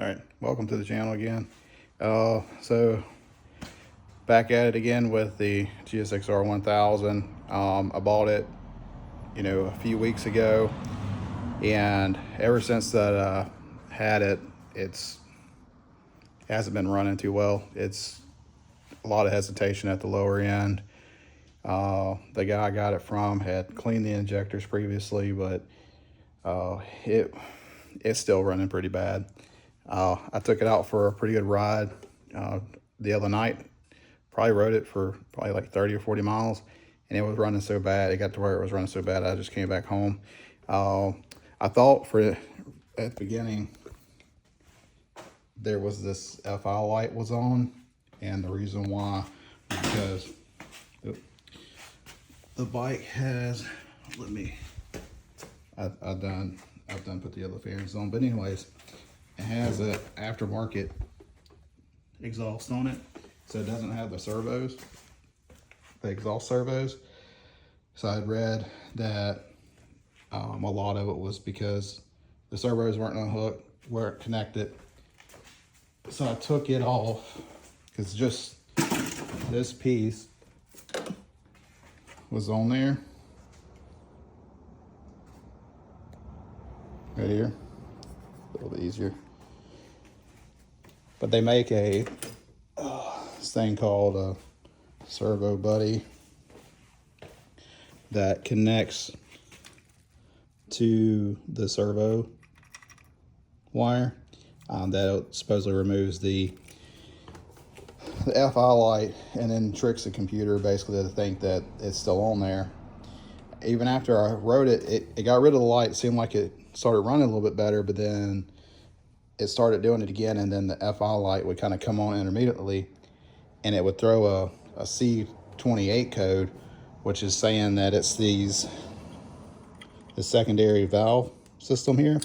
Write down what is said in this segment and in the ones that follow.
All right, welcome to the channel again. So back at it again with the GSX-R1000. I bought it, a few weeks ago, and ever since that had it, hasn't been running too well. It's a lot of hesitation at the lower end. The guy I got it from had cleaned the injectors previously, but it's still running pretty bad. I took it out for a pretty good ride the other night. Probably rode it for probably like 30 or 40 miles, and it was running so bad. It got to where it was running so bad, I just came back home. I thought at the beginning there was this FI light was on, and the reason why was because the bike has, I've done put the other fairings on, but anyways, it has an aftermarket exhaust on it, so it doesn't have the servos, the exhaust servos. So I'd read that a lot of it was because the servos weren't unhooked, weren't connected. So I took it off because just this piece was on there, right here, a little bit easier. But they make this thing called a servo buddy that connects to the servo wire. That supposedly removes the FI light and then tricks the computer basically to think that it's still on there. Even after I rode it, it got rid of the light. It seemed like it started running a little bit better, but then it started doing it again, and then the FI light would kind of come on intermittently, and it would throw a C28 code, which is saying that it's the secondary valve system here.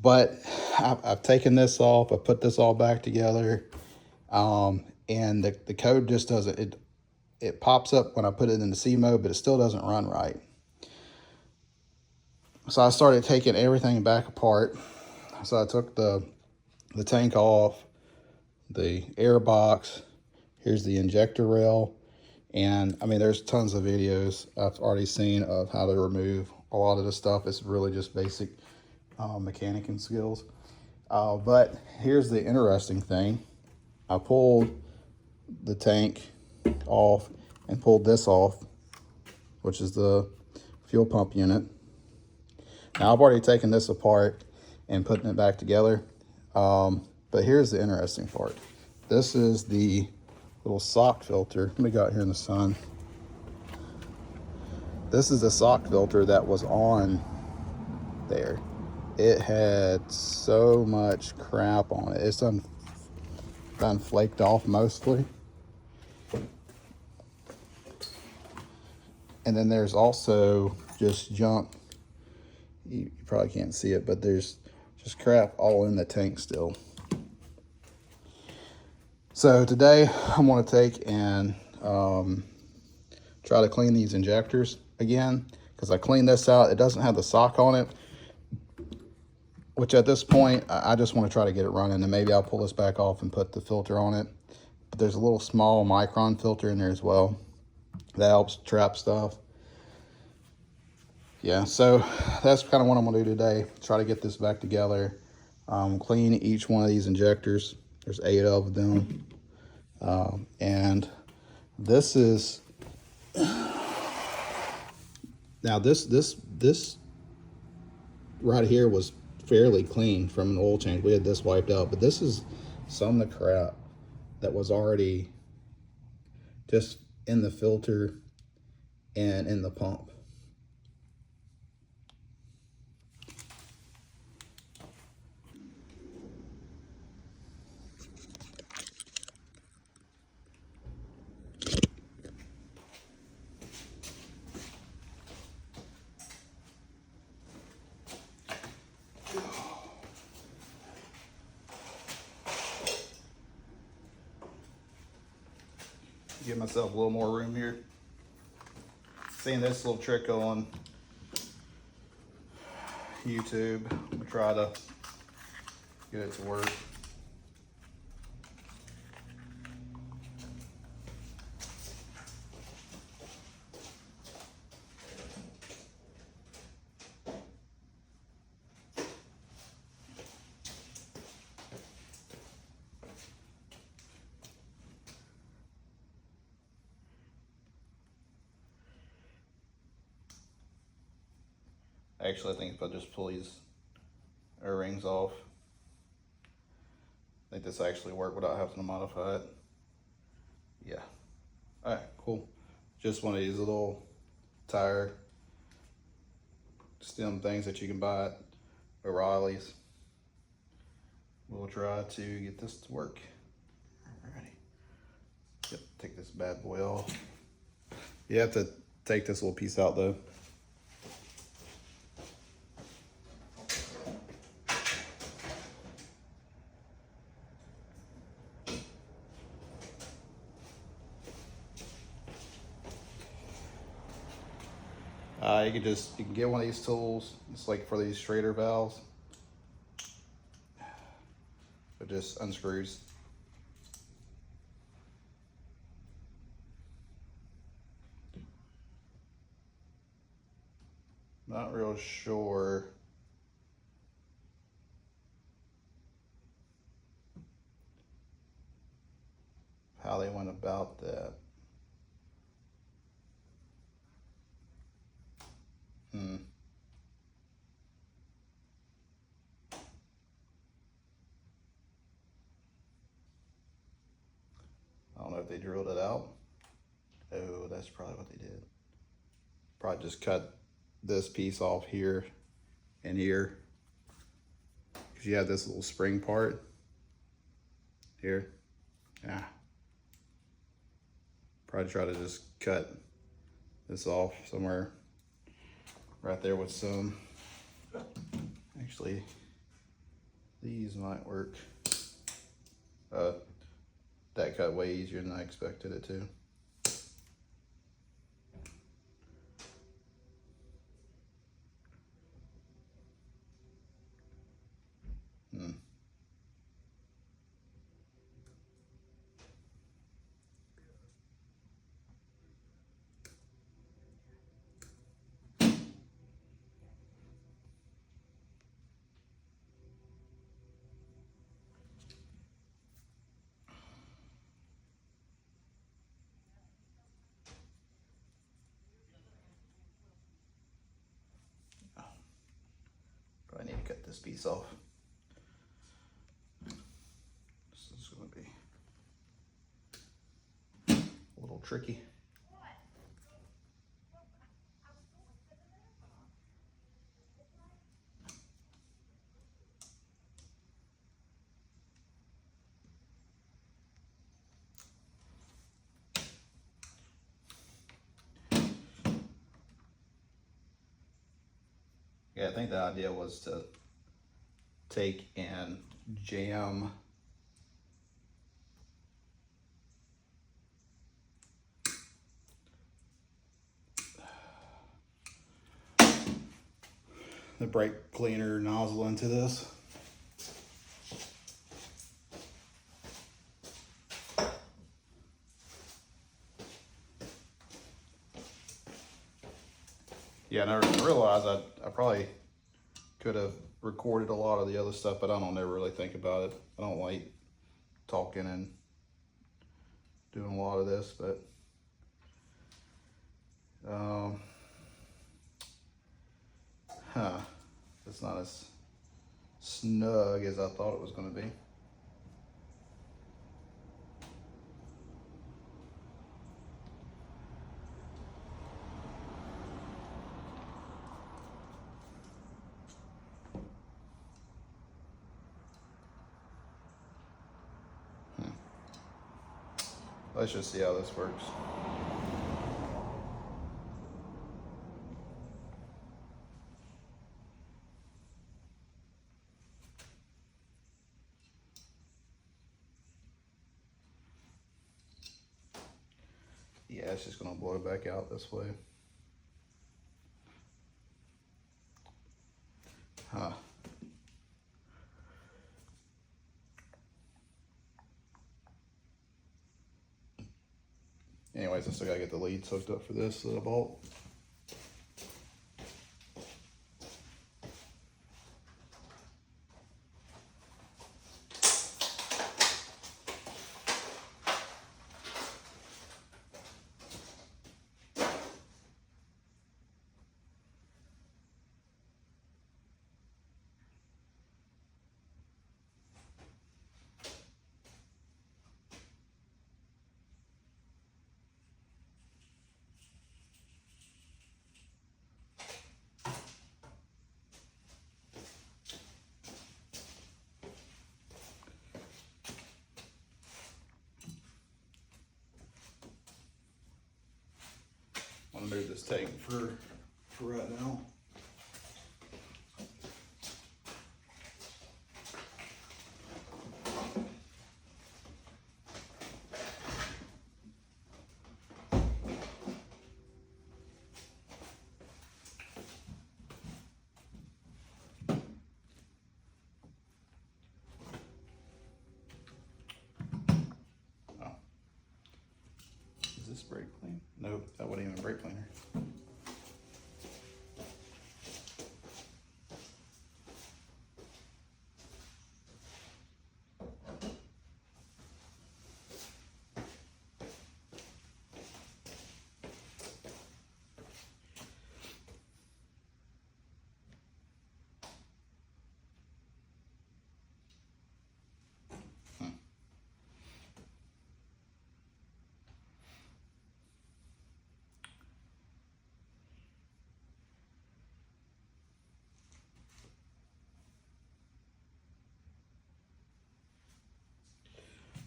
But I've taken this off, I put this all back together, and the code just doesn't, it pops up when I put it in the C mode, but it still doesn't run right. So I started taking everything back apart. So I took the tank off, the air box, here's the injector rail, and I mean there's tons of videos I've already seen of how to remove a lot of this stuff. It's really just basic mechanicing skills. But here's the interesting thing. I pulled the tank off and pulled this off, which is the fuel pump unit. Now I've already taken this apart and putting it back together, but here's the interesting part. This is the little sock filter. Let me go out here in the sun. This is the sock filter that was on there. It had so much crap on it. It's done flaked off mostly. And then there's also just junk. You probably can't see it, but there's just crap all in the tank still. So today I'm going to take and try to clean these injectors again, because I cleaned this out. It doesn't have the sock on it, which at this point I just want to try to get it running, and maybe I'll pull this back off and put the filter on it. But there's a little small micron filter in there as well that helps trap stuff. Yeah, so that's kind of what I'm gonna do today. Try to get this back together, clean each one of these injectors. There's 8 of them, and this is now this right here was fairly clean from an oil change. We had this wiped out, but this is some of the crap that was already just in the filter and in the pump. Give myself a little more room here. Seeing this little trick on YouTube. We'll try to get it to work. Actually, I think if I just pull these O-rings off, I think this actually worked without having to modify it. Yeah. All right, cool. Just one of these little tire stem things that you can buy at O'Reilly's. We'll try to get this to work. Alrighty. Yep, take this bad boy off. You have to take this little piece out though. You can get one of these tools. It's like for these straighter valves. It just unscrews. Not real sure how they went about that. I don't know if they drilled it out. Oh, that's probably what they did. Probably just cut this piece off here and here. Because you have this little spring part here. Yeah. Probably try to just cut this off somewhere right there with some. Actually, these might work. That cut way easier than I expected it to. I need to cut this piece off. This is going to be a little tricky. Yeah, I think the idea was to take and jam the brake cleaner nozzle into this. Yeah, and I realized I probably could have recorded a lot of the other stuff, but I don't ever really think about it. I don't like talking and doing a lot of this, but it's not as snug as I thought it was going to be. Let's just see how this works. Yeah, it's just gonna blow back out this way. Anyways, I still gotta get the leads hooked up for this bolt. I'm gonna move this tank for right now. Is this brake clean? Nope, that wasn't even brake cleaner.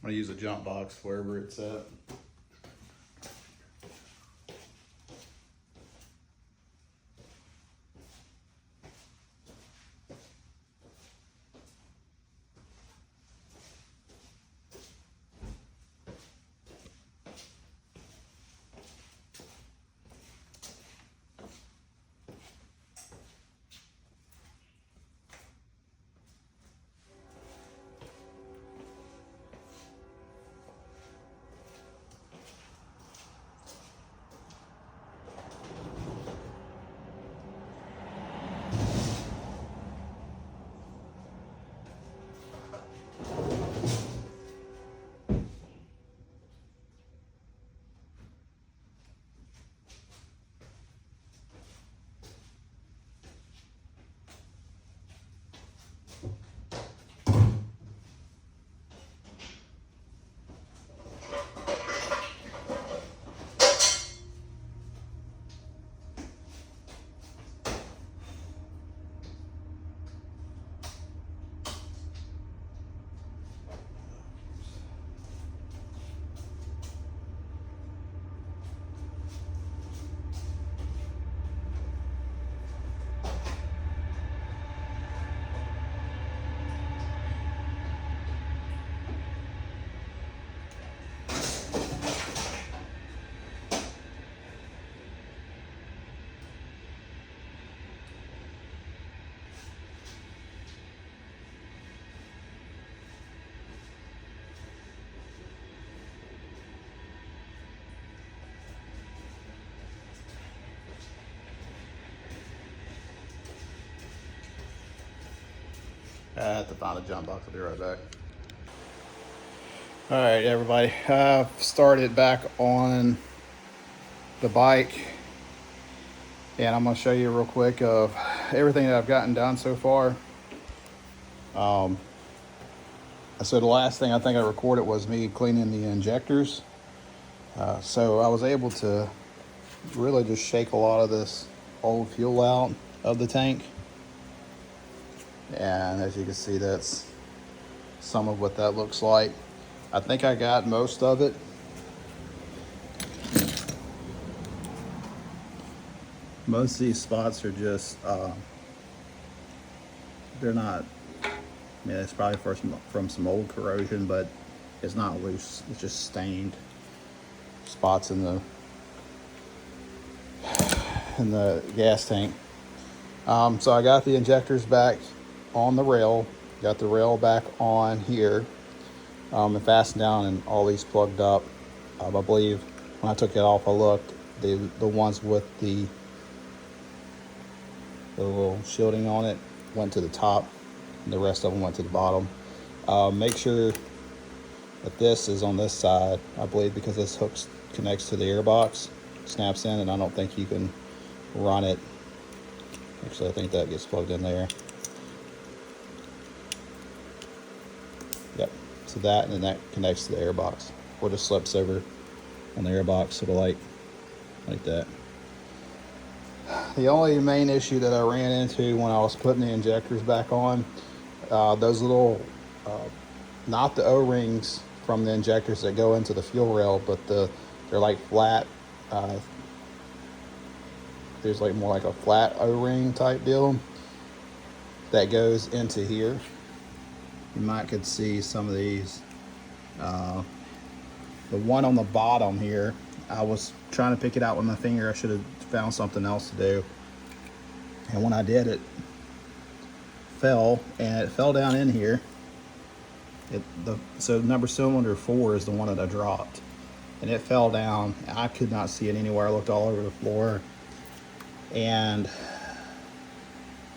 I'm gonna use a jump box wherever it's at. I have to find a jump box. I'll be right back. All right, everybody. I've started back on the bike, and I'm going to show you real quick of everything that I've gotten done so far. So the last thing I think I recorded was me cleaning the injectors. So I was able to really just shake a lot of this old fuel out of the tank. And as you can see, that's some of what that looks like. I think I got most of it. Most of these spots are just, they're not, I mean, it's probably from some old corrosion, but it's not loose. It's just stained spots in the gas tank. So I got the injectors back on the rail, got the rail back on here, and fastened down, and all these plugged up. I believe when I took it off, I looked, the ones with the little shielding on it went to the top, and the rest of them went to the bottom. Make sure that this is on this side, I believe, because this hook connects to the airbox, snaps in, and I don't think you can run it. Actually, I think that gets plugged in there. Yep, so that, and then that connects to the airbox, or just slips over on the airbox, sort of like that. The only main issue that I ran into when I was putting the injectors back on, those little, not the O-rings from the injectors that go into the fuel rail, but they're like flat. There's like more like a flat O-ring type deal that goes into here. You might could see some of these. The one on the bottom here, I was trying to pick it out with my finger. I should have found something else to do. And when I did, it fell, and it fell down in here. So number cylinder 4 is the one that I dropped, and it fell down. I could not see it anywhere. I looked all over the floor, and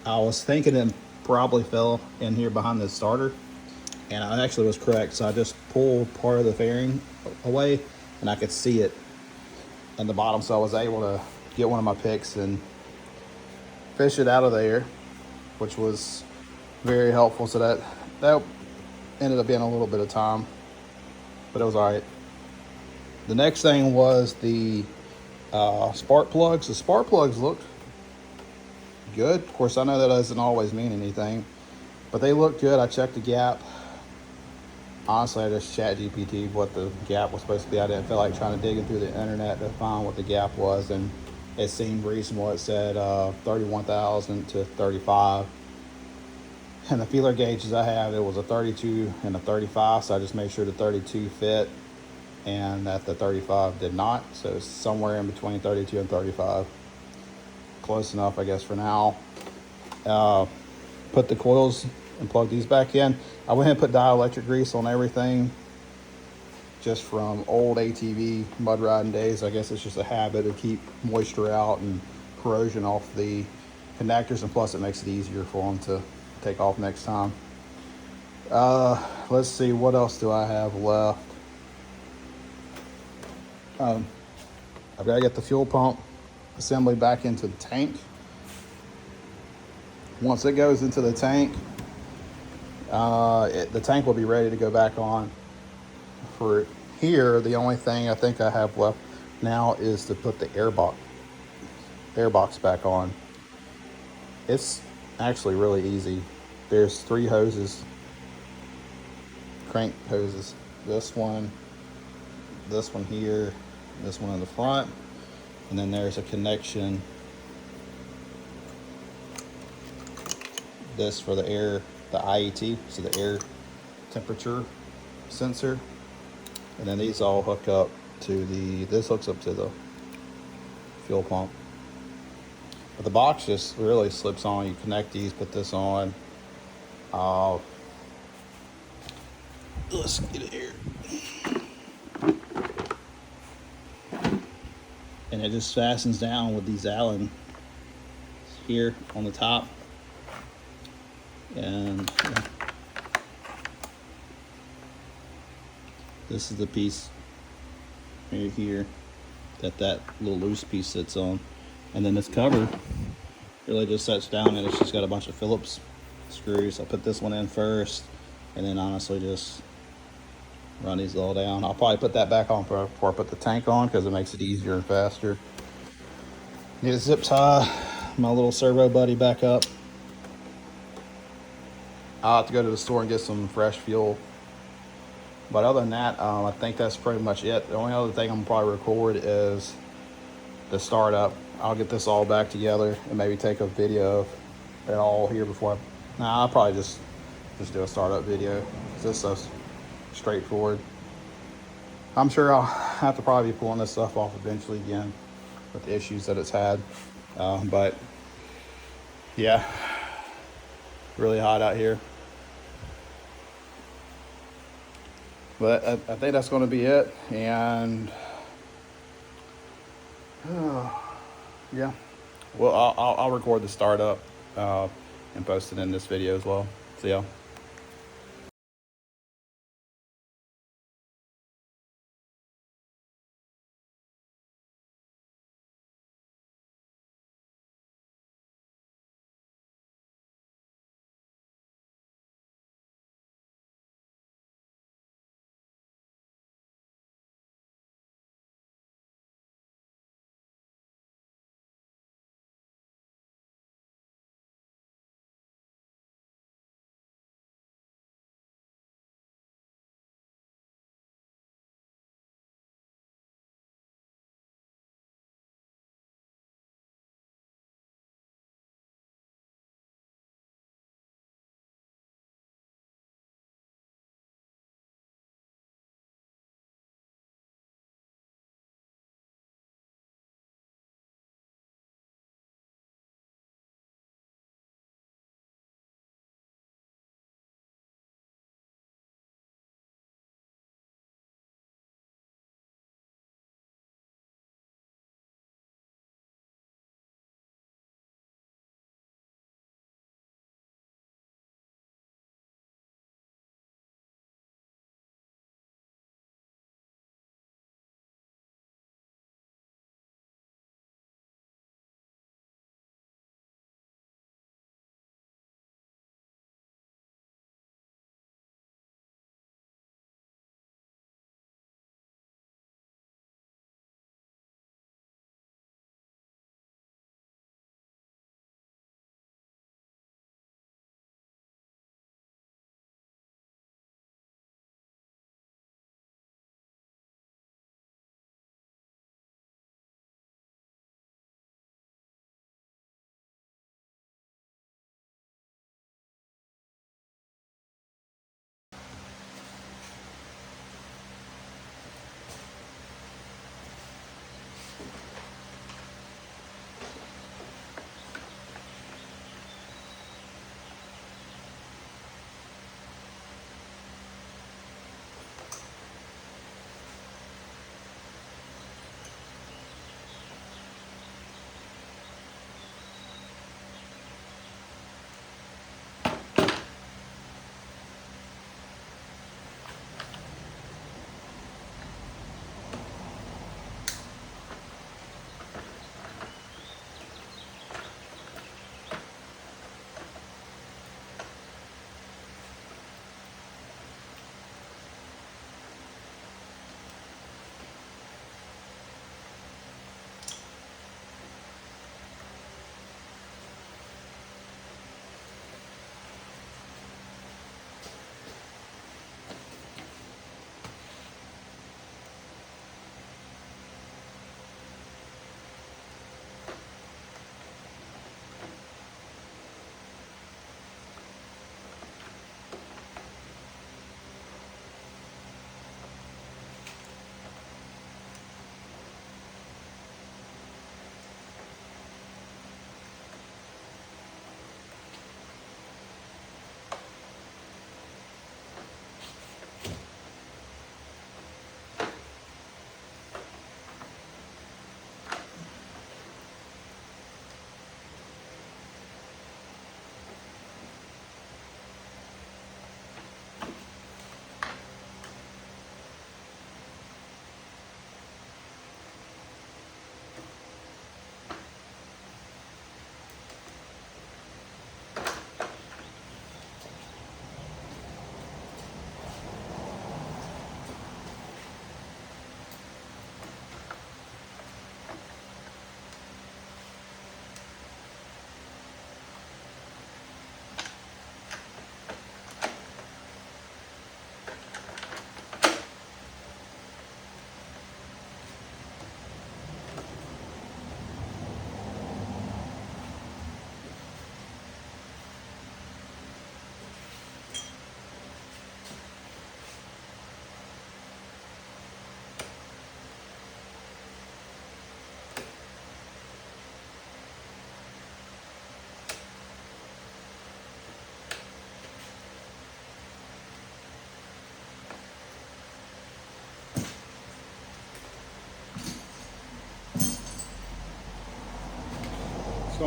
I was thinking it probably fell in here behind the starter, and I actually was correct. So I just pulled part of the fairing away, and I could see it in the bottom. So I was able to get one of my picks and fish it out of there, which was very helpful. So that ended up being a little bit of time, but it was all right. The next thing was the spark plugs. The spark plugs looked good. Of course, I know that doesn't always mean anything, but they looked good. I checked the gap. Honestly, I just chat GPT what the gap was supposed to be. I didn't feel like trying to dig through the internet to find what the gap was, and it seemed reasonable. It said 31,000 to 35. And the feeler gauges I have, it was a 32 and a 35, so I just made sure the 32 fit and that the 35 did not. So it's somewhere in between 32 and 35. Close enough, I guess, for now. Put the coils and plug these back in. I went ahead and put dielectric grease on everything, just from old ATV mud riding days. I guess it's just a habit to keep moisture out and corrosion off the connectors, and plus it makes it easier for them to take off next time. Let's see, what else do I have left? I've got to get the fuel pump assembly back into the tank. Once it goes into the tank, the tank will be ready to go back on. For here, the only thing I think I have left now is to put the airbox back on. It's actually really easy. There's 3 hoses, crank hoses. This one here, this one in the front, and then there's a connection. This for the air, the IET, so the air temperature sensor. And then these all hook up to this hooks up to the fuel pump. But the box just really slips on. You connect these, put this on. Let's get it here. And it just fastens down with these Allen here on the top. And this is the piece right here that little loose piece sits on. And then this cover really just sets down, and it's just got a bunch of Phillips screws. I put this one in first, and then honestly just run these all down. I'll probably put that back on before I put the tank on, because it makes it easier and faster. Need to zip tie my little servo buddy back up. I'll have to go to the store and get some fresh fuel. But other than that, I think that's pretty much it. The only other thing I'm probably record is the startup. I'll get this all back together and maybe take a video of it all here before I'll probably just do a startup video. This is straightforward. I'm sure I'll have to probably be pulling this stuff off eventually again with the issues that it's had. But Yeah, really hot out here. But I think that's going to be it. And yeah, well, I'll record the startup and post it in this video as well. See ya.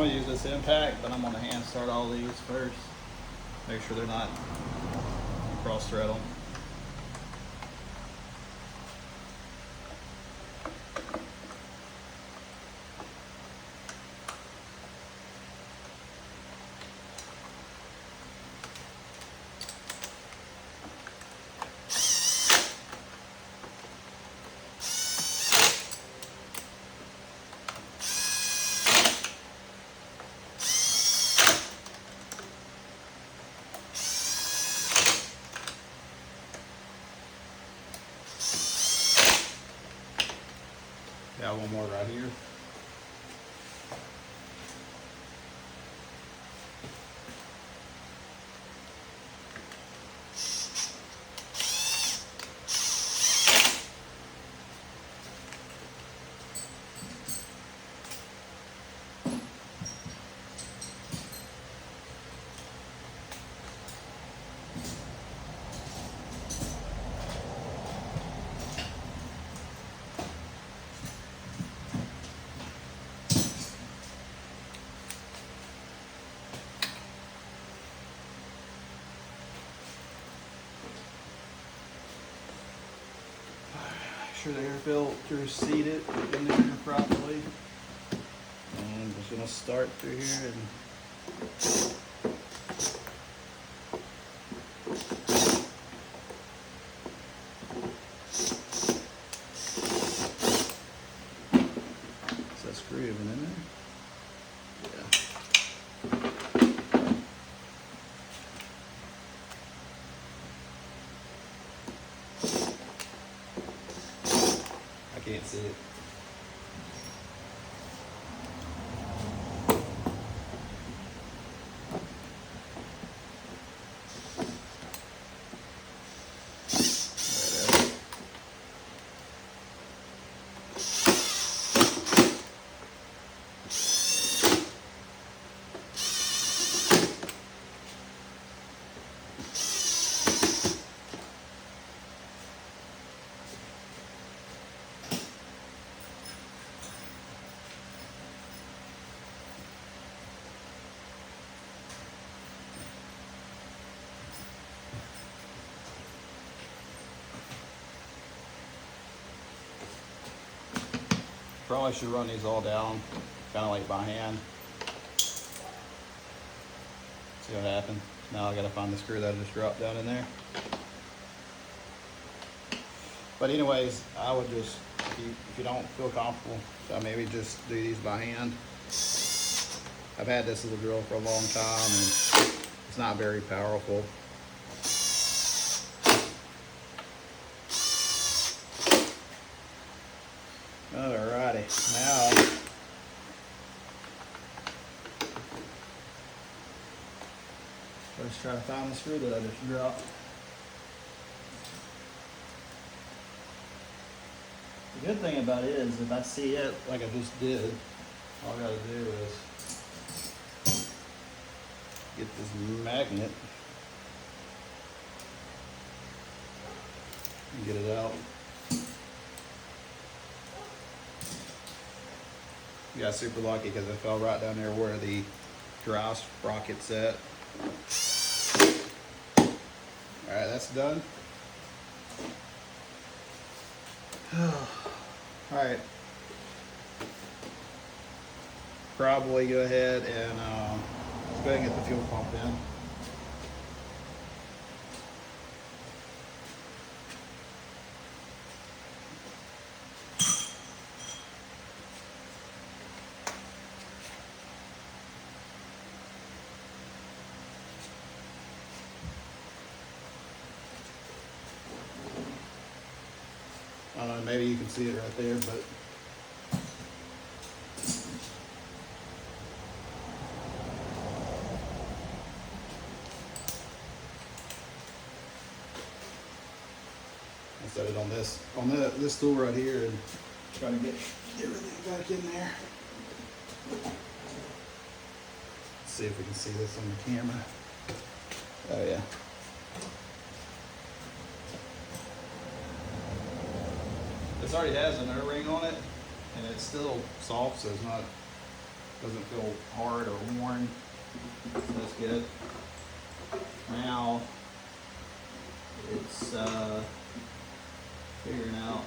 going to use this impact, but I'm going to hand start all these first. Make sure they're not cross thread them. Got one more right here. Make sure the air filter's seated in there properly. And I'm just gonna start through here and is that screw even in there? Can't see it. Probably should run these all down, kind of like by hand. See what happened. Now I gotta find the screw that I just dropped down in there. But anyways, I would just, if you don't feel comfortable, maybe just do these by hand. I've had this little drill for a long time and it's not very powerful. Alrighty, now let's try to find the screw that I just dropped. The good thing about it is if I see it like I just did, all I gotta do is get this magnet and get it out. Got super lucky because I fell right down there where the dry sprocket's at. Alright, that's done. Alright. Probably go ahead and let's go ahead and get the fuel pump in. I don't know, maybe you can see it right there, but I set it on this tool right here and try to get everything back in there. Let's see if we can see this on the camera. Oh yeah. This already has an O-ring on it, and it's still soft, so it's not Doesn't feel hard or worn. That's good. Now it's figuring out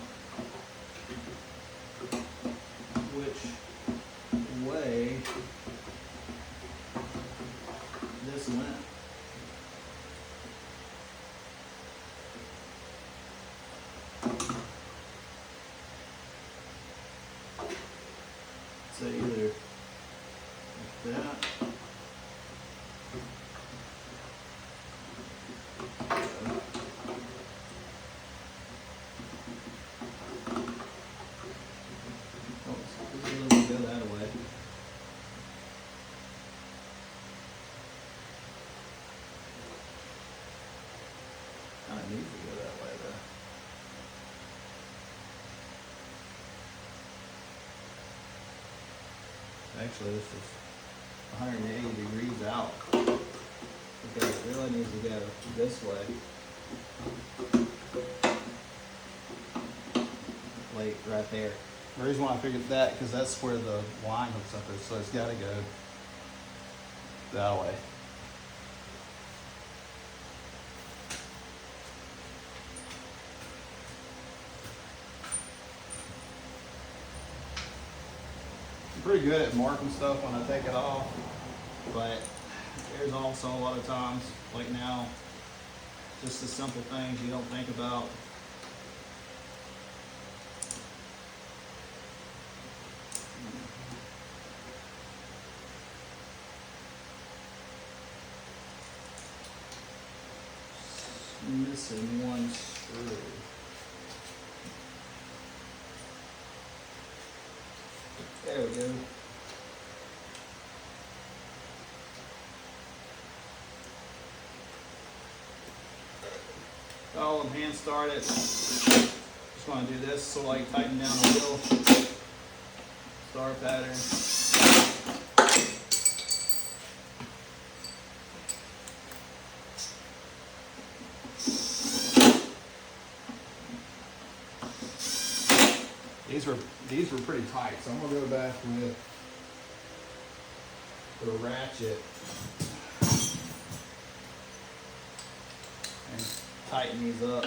which way this went. So either like that. Oh, this really won't go that way. Kind of needs to go that way though. Actually, this is 180 degrees out because it really needs to go this way. Like right there. The reason why I figured that because that's where the line hooks up, so it's got to go that way. I'm pretty good at marking stuff when I take it off, but there's also a lot of times, like now, just the simple things you don't think about. Missing one screw. There we go. Oh, I'm hand started. Just want to do this so like tighten down the wheel. Star pattern. These were pretty tight, so I'm gonna go back with the ratchet and tighten these up.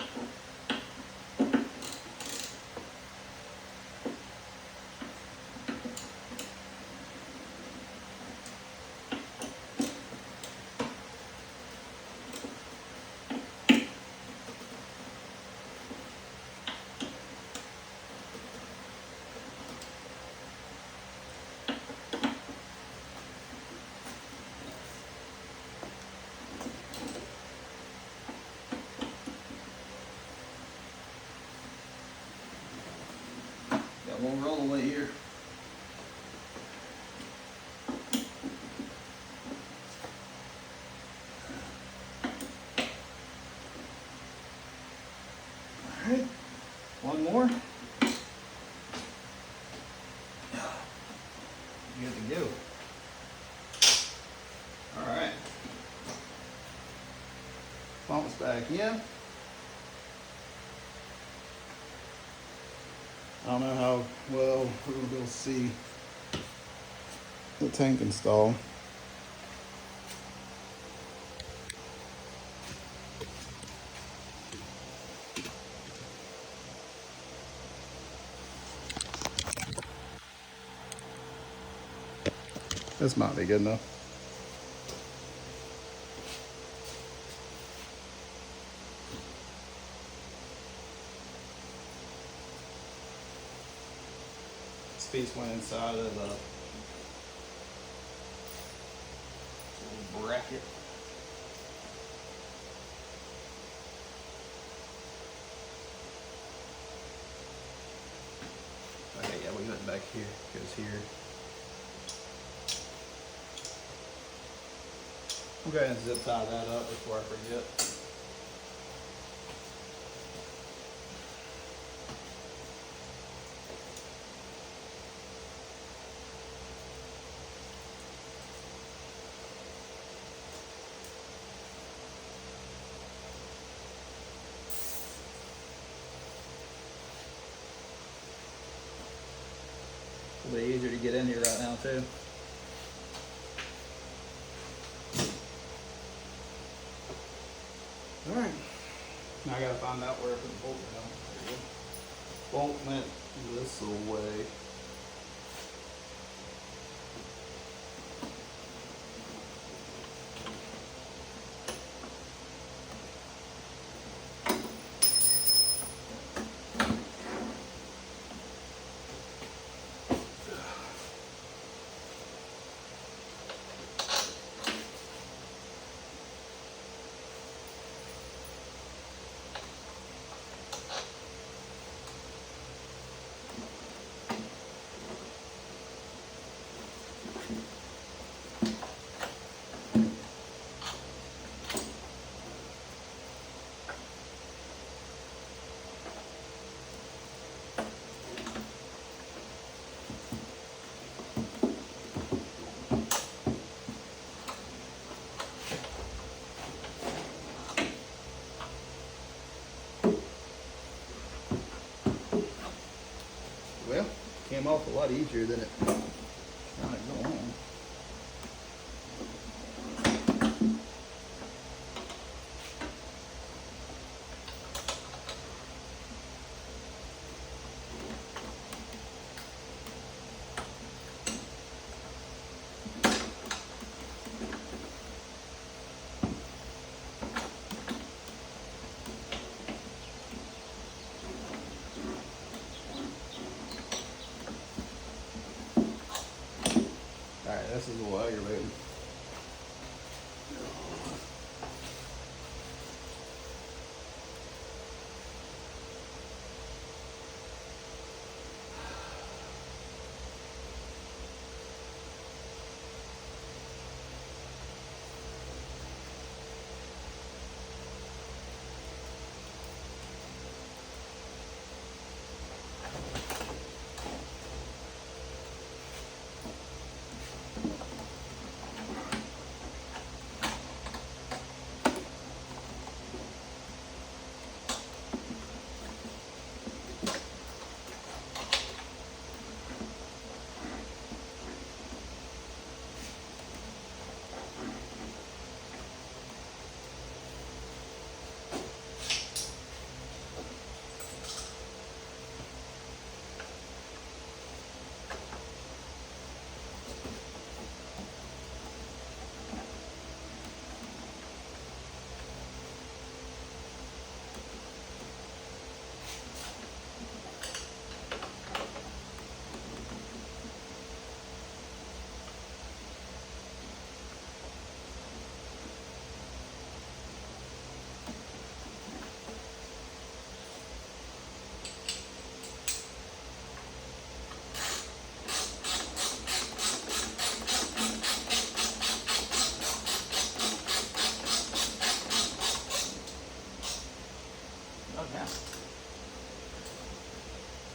Got one rollaway here. All right, one more. Good to go. All right. Pumps back in. I don't know how well we're going to be able to see the tank install. This might be good enough. This piece went inside of the little bracket. Okay, yeah, we went back here. Goes here. I'm going to zip tie that up before I forget. A little bit easier to get in here right now too. All right. Now I gotta find out where I put the bolt down. There you go. Bolt went this way. Well, came off a lot easier than it kind of go on. Alright, this is a little aggravating.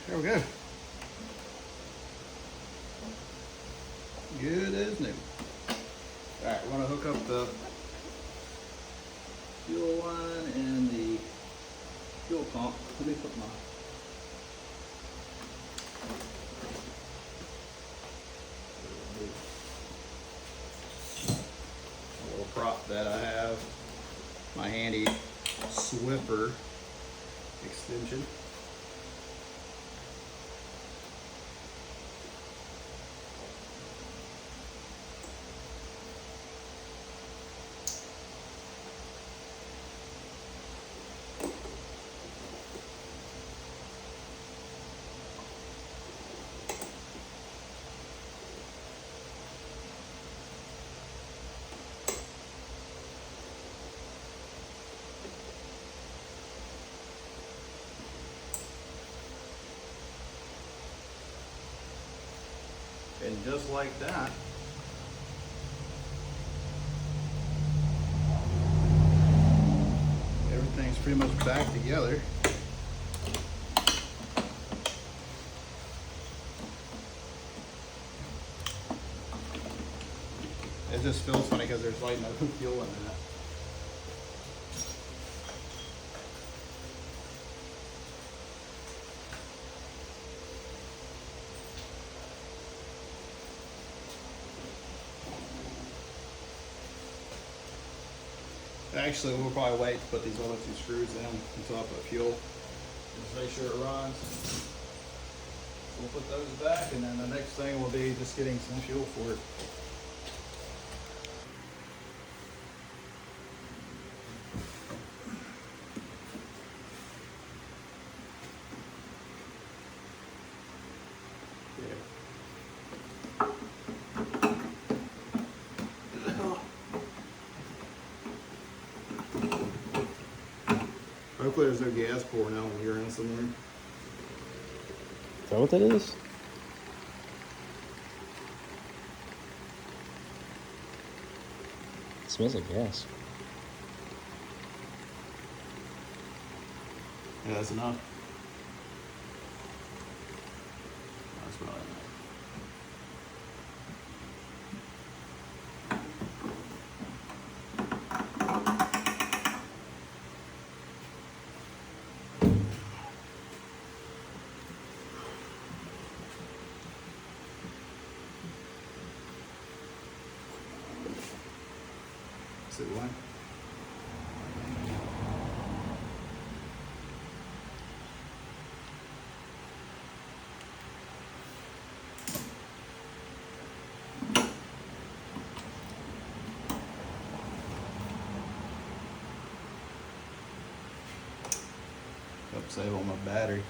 There we go. Good as new. Alright, we're going to hook up the fuel line and the fuel pump. Let me put my little prop that I have, my handy Swiffer extension. And just like that, everything's pretty much back together. It just feels funny because there's like no fuel in that. Actually, we'll probably wait to put these other 2 screws in until I put fuel. Just make sure it runs. We'll put those back, and then the next thing will be just getting some fuel for it. Hopefully there's no gas pouring out when you're in somewhere. Is that what that is? It smells like gas. Yeah, that's enough. That's probably enough. Say what? Help save on my battery.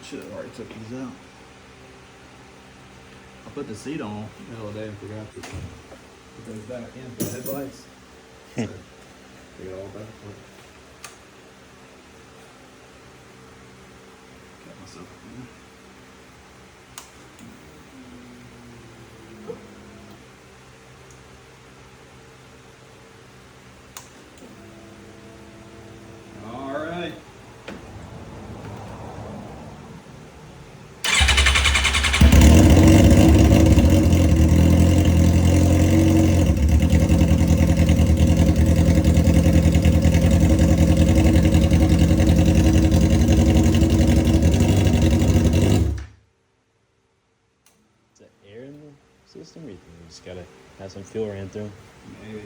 Should have already took these out. I put the seat on the other day and forgot to put those back in for the headlights. So, take it all back. Got myself in. All right. Is that air in the system, or you think we just gotta have some fuel ran through? Maybe.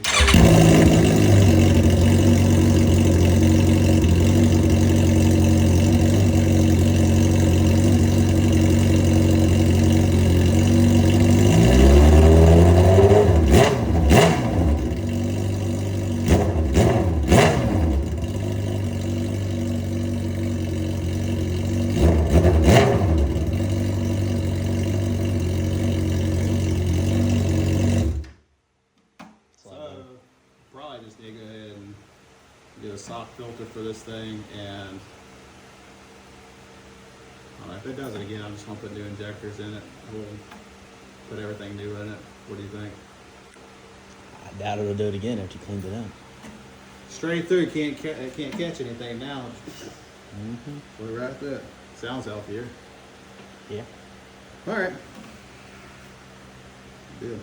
Probably just need to go ahead and do a soft filter for this thing, and I don't know, if it does it again, I'm just gonna put new injectors in it. We'll put everything new in it. What do you think? I doubt it'll do it again after you cleaned it up. Straight through, can't catch anything now. Mm-hmm. We're right there. Sounds healthier. Yeah. All right. Good.